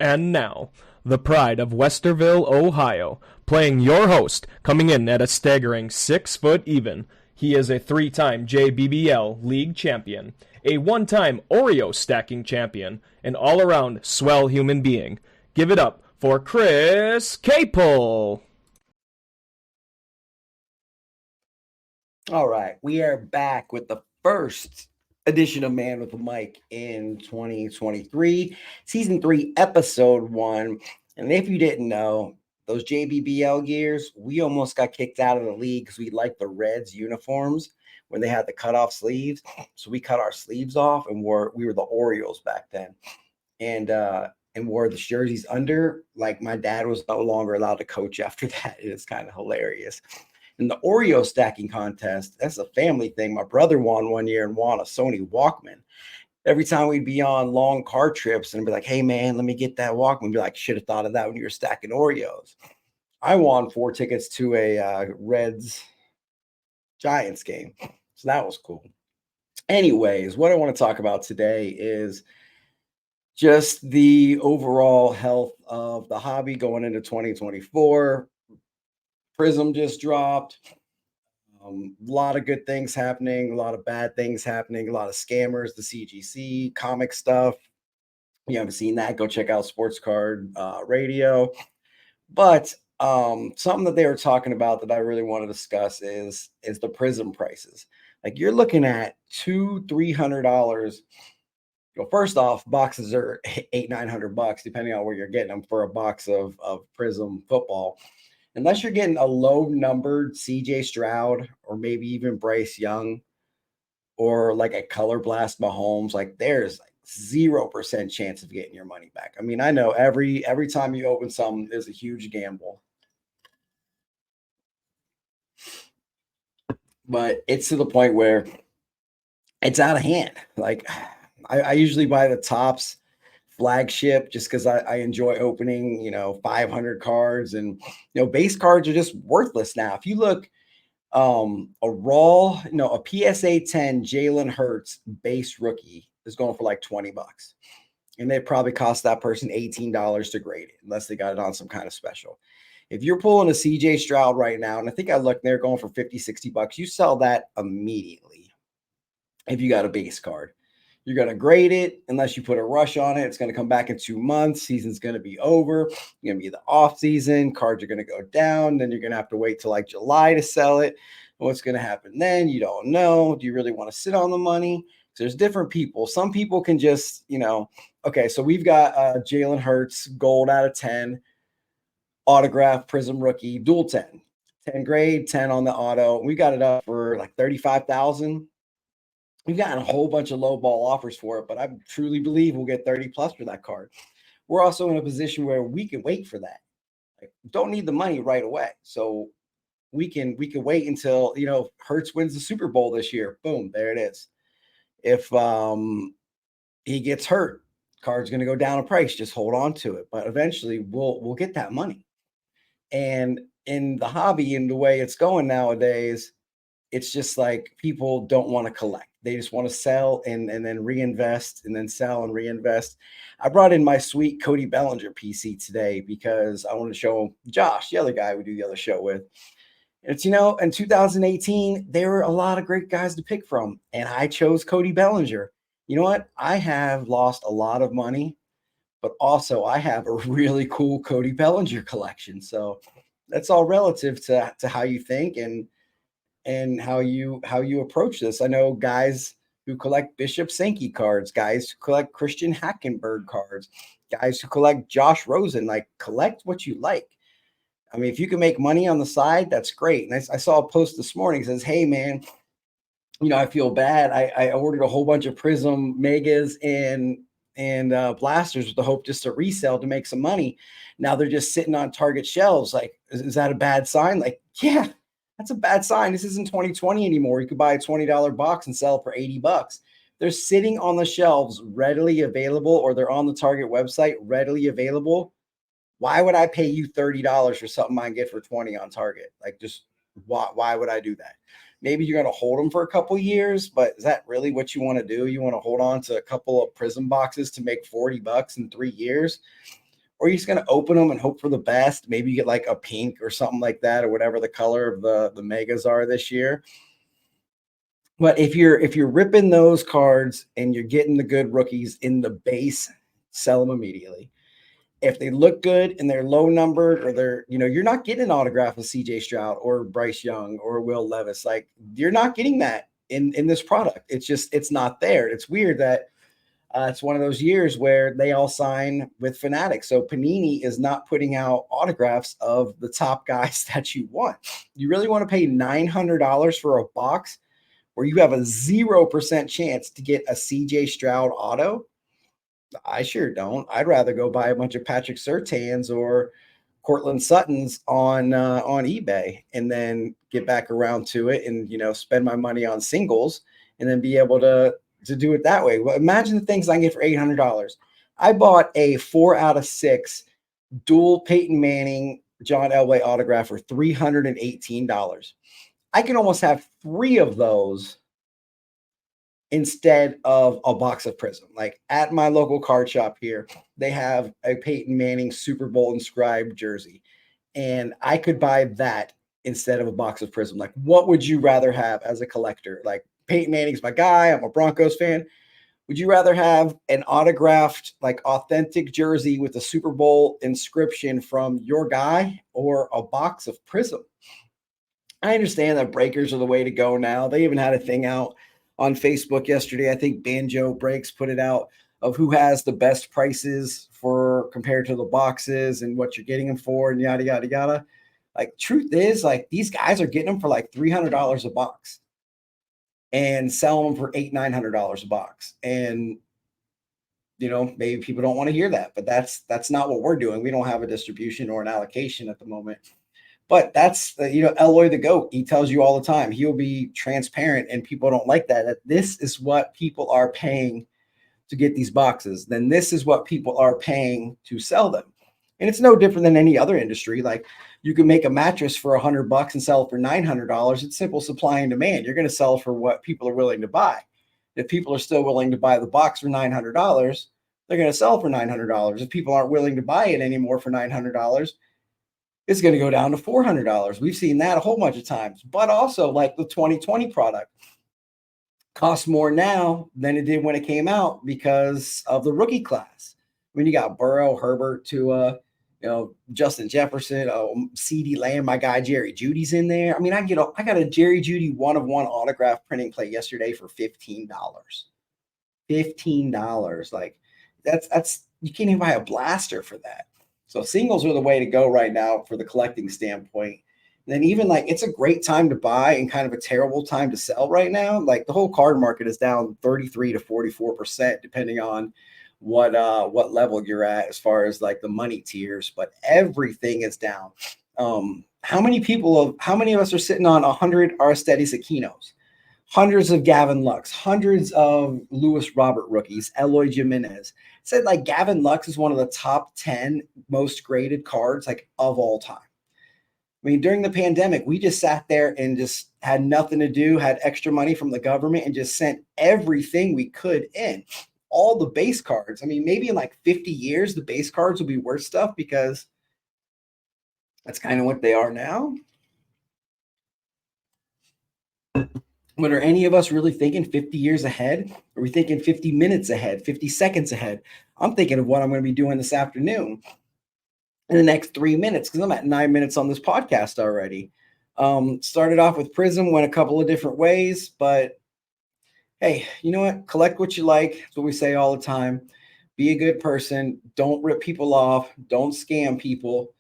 And now, the pride of Westerville, Ohio, playing your host, coming in at a staggering 6 foot even. He is a 3 time JBBL League champion, a 1 time Oreo stacking champion, an all around swell human being. Give it up for Chris Capel. All right, we are back with the first edition of Man with a Mic in 2023, season 3, episode 1. And if you didn't know, those JBBL years, we almost got kicked out of the league because we liked the Reds uniforms when they had the cutoff sleeves. So we cut our sleeves off and we were the Orioles back then. And wore the jerseys under. Like my dad was no longer allowed to coach after that. It is kind of hilarious. In the Oreo stacking contest, that's a family thing. My brother won one year and won a Sony Walkman. Every time we'd be on long car trips and be like, hey, man, let me get that Walkman. Be like, should have thought of that when you were stacking Oreos. I won 4 tickets to a Reds Giants game. So that was cool. Anyways, what I want to talk about today is just the overall health of the hobby going into 2024. Prism just dropped. A lot of good things happening, a lot of bad things happening, a lot of scammers, the CGC, comic stuff. You haven't seen that, go check out Sports Card Radio. But something that they were talking about that I really want to discuss is the Prism prices. Like you're looking at $200-$300. Well, first off, boxes are $800-$900 depending on where you're getting them for a box of Prism football. Unless you're getting a low numbered CJ Stroud or maybe even Bryce Young or like a color blast Mahomes, like there's like 0% chance of getting your money back. I mean, I know every time you open something is a huge gamble. But it's to the point where it's out of hand. Like I usually buy the Topps flagship just because I enjoy opening, 500 cards, and base cards are just worthless now. If you look, a raw, a PSA 10 Jalen Hurts base rookie is going for like $20, and they probably cost that person $18 to grade it unless they got it on some kind of special. If you're pulling a CJ Stroud right now, and I think I looked, they're going for $50-$60, you sell that immediately if you got a base card. You're going to grade it unless you put a rush on it. It's going to come back in 2 months. Season's going to be over. You're going to be the off season. Cards are going to go down. Then you're going to have to wait till like July to sell it. What's going to happen then? You don't know. Do you really want to sit on the money? So there's different people. Some people can just, okay, so we've got Jalen Hurts, gold out of 10, autograph, Prism rookie, dual 10. 10 grade, 10 on the auto. We got it up for like 35,000. We've gotten a whole bunch of low ball offers for it, but I truly believe we'll get 30 plus for that card. We're also in a position where we can wait for that. Like, don't need the money right away. So we can wait until, Hertz wins the Super Bowl this year. Boom, there it is. If he gets hurt, card's going to go down in price. Just hold on to it. But eventually we'll get that money. And in the hobby, in the way it's going nowadays, it's just like people don't want to collect. They just want to sell and then reinvest and then sell and reinvest. I brought in my sweet Cody Bellinger PC today because I want to show Josh, the other guy we do the other show with. It's, in 2018, there were a lot of great guys to pick from, and I chose Cody Bellinger. You know what? I have lost a lot of money, but also I have a really cool Cody Bellinger collection. So that's all relative to how you think and how you approach this. I know guys who collect Bishop Sankey cards, guys who collect Christian Hackenberg cards, guys who collect Josh Rosen. Like, collect what you like. I mean, if you can make money on the side, that's great. And I saw a post this morning that says, hey, man, I feel bad. I ordered a whole bunch of Prism Megas and blasters with the hope just to resell to make some money. Now they're just sitting on Target shelves. Like, is that a bad sign? Like, yeah, that's a bad sign. This isn't 2020 anymore. You could buy a $20 box and sell it for $80. They're sitting on the shelves readily available, or they're on the Target website readily available. Why would I pay you $30 for something I can get for 20 on Target? Like, just why would I do that? Maybe you're going to hold them for a couple years, but is that really what you want to do? You want to hold on to a couple of Prism boxes to make $40 in 3 years? or you're just going to open them and hope for the best. Maybe you get like a pink or something like that, or whatever the color of the megas are this year. But if you're ripping those cards and you're getting the good rookies in the base, sell them immediately. If they look good and they're low numbered, or you're not getting an autograph of CJ Stroud or Bryce Young or Will Levis. Like, you're not getting that in this product. It's not there. It's weird that it's one of those years where they all sign with Fanatics. So Panini is not putting out autographs of the top guys that you want. You really want to pay $900 for a box where you have a 0% chance to get a CJ Stroud auto? I sure don't. I'd rather go buy a bunch of Patrick Surtains or Cortland Suttons on eBay, and then get back around to it, and spend my money on singles, and then be able to do it that way. Well, imagine the things I can get for $800. I bought a 4/6 dual Peyton Manning John Elway autograph for $318. I can almost have 3 of those instead of a box of Prism. Like, at my local card shop here, they have a Peyton Manning Super Bowl inscribed jersey, and I could buy that instead of a box of Prism. Like, what would you rather have as a collector? Like, Peyton Manning's my guy. I'm a Broncos fan. Would you rather have an autographed, like, authentic jersey with a Super Bowl inscription from your guy, or a box of Prism? I understand that breakers are the way to go now. They even had a thing out on Facebook yesterday. I think Banjo Breaks put it out, of who has the best prices for compared to the boxes and what you're getting them for, and yada yada yada. Like, truth is, like, these guys are getting them for like $300 a box and selling them for $800-900 a box. And maybe people don't want to hear that, but that's not what we're doing. We don't have a distribution or an allocation at the moment. But that's, Eloy the GOAT. He tells you all the time. He'll be transparent, and people don't like that. That this is what people are paying to get these boxes. Then this is what people are paying to sell them. And it's no different than any other industry. Like, you can make a mattress for $100 and sell it for $900. It's simple supply and demand. You're going to sell for what people are willing to buy. If people are still willing to buy the box for $900, they're going to sell for $900. If people aren't willing to buy it anymore for $900, it's going to go down to $400. We've seen that a whole bunch of times. But also, like, the 2020 product costs more now than it did when it came out because of the rookie class. I mean, you got Burrow, Herbert, Tua, Justin Jefferson, CeeDee Lamb, my guy Jerry Jeudy's in there. I mean, I got a Jerry Jeudy 1-of-1 autograph printing plate yesterday for $15. $15. Like, that's you can't even buy a blaster for that. So singles are the way to go right now for the collecting standpoint. And then even, like, it's a great time to buy and kind of a terrible time to sell right now. Like, the whole card market is down 33 to 44%, depending on what level you're at as far as like the money tiers, but everything is down. How many of us are sitting on 100 Aristides Aquinos, hundreds of Gavin Lux, hundreds of Lewis Robert rookies, Eloy Jimenez? Said, like, Gavin Lux is one of the top 10 most graded cards, like, of all time. I mean, during the pandemic, we just sat there and just had nothing to do, had extra money from the government, and just sent everything we could in. All the base cards. I mean, maybe in like 50 years, the base cards will be worth stuff, because that's kind of what they are now. But are any of us really thinking 50 years ahead? Are we thinking 50 minutes ahead, 50 seconds ahead? I'm thinking of what I'm going to be doing this afternoon in the next 3 minutes, because I'm at 9 minutes on this podcast already. Started off with Prism, went a couple of different ways, but hey, you know what? Collect what you like. That's what we say all the time. Be a good person. Don't rip people off. Don't scam people.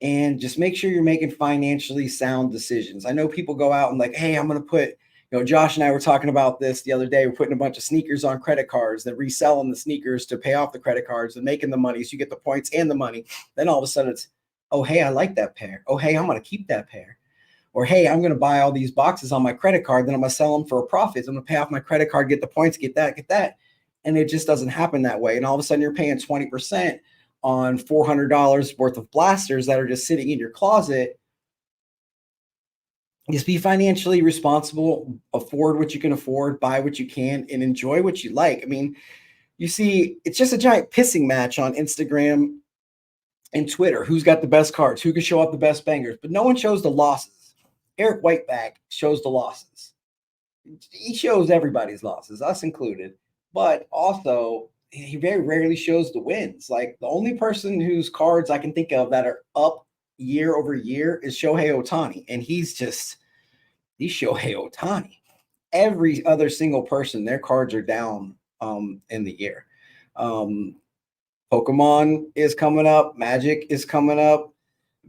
And just make sure you're making financially sound decisions. I know people go out and like, hey, I'm going to put, Josh and I were talking about this the other day. We're putting a bunch of sneakers on credit cards, then reselling the sneakers to pay off the credit cards and making the money. So you get the points and the money. Then all of a sudden it's, oh, hey, I like that pair. Oh, hey, I'm going to keep that pair. Or, hey, I'm going to buy all these boxes on my credit card. Then I'm going to sell them for a profit. I'm going to pay off my credit card, get the points, get that. And it just doesn't happen that way. And all of a sudden you're paying 20% on $400 worth of blasters that are just sitting in your closet. Just be financially responsible, afford what you can afford, buy what you can, and enjoy what you like. I mean, you see, it's just a giant pissing match on Instagram and Twitter, who's got the best cards, who can show up the best bangers, but no one shows the losses. Eric Whiteback shows the losses. He shows everybody's losses, us included, but also he very rarely shows the wins. Like the only person whose cards I can think of that are up year over year is Shohei Ohtani, and he's Shohei Ohtani. Every other single person, their cards are down in the year. Pokemon is coming up, Magic is coming up,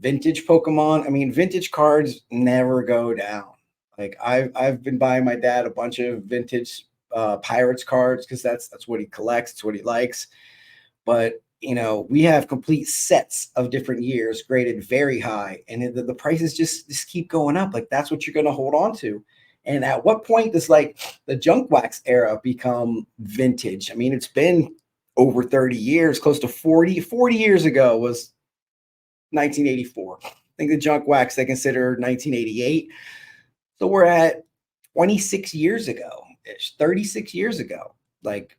vintage Pokemon. I mean, vintage cards never go down. Like I've been buying my dad a bunch of vintage Pirates cards because that's what he collects, it's what he likes. But we have complete sets of different years graded very high, and the prices just keep going up. Like that's what you're going to hold on to. And at what point does like the junk wax era become vintage? I mean, it's been over 30 years, close to 40 years ago was 1984. I think the junk wax they consider 1988. So we're at 26 years ago, 36 years ago. Like,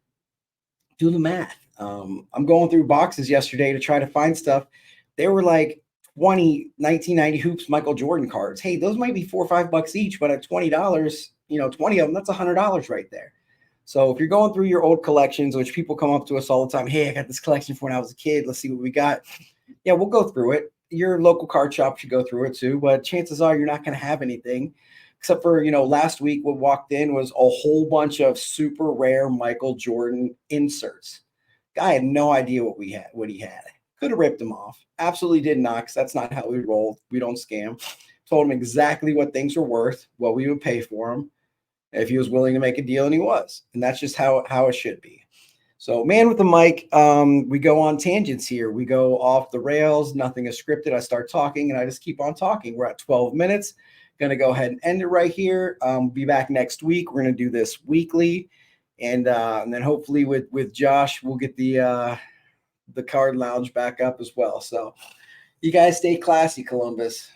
do the math. I'm going through boxes yesterday to try to find stuff. They were like 1990 hoops Michael Jordan cards. Hey, those might be $4 or $5 each, but at $20, 20 of them, that's $100 right there. So if you're going through your old collections, which people come up to us all the time, hey, I got this collection from when I was a kid. Let's see what we got. Yeah, we'll go through it. Your local card shop should go through it too, but chances are you're not going to have anything except for, last week what walked in was a whole bunch of super rare Michael Jordan inserts. Guy had no idea what he had. Could have ripped him off. Absolutely did not, because that's not how we roll. We don't scam. Told him exactly what things were worth, what we would pay for them if he was willing to make a deal, and he was. And that's just how it should be. So, man with the mic, we go on tangents here. We go off the rails. Nothing is scripted. I start talking, and I just keep on talking. We're at 12 minutes. Going to go ahead and end it right here. Be back next week. We're going to do this weekly. And then hopefully with Josh, we'll get the card lounge back up as well. So you guys stay classy, Columbus.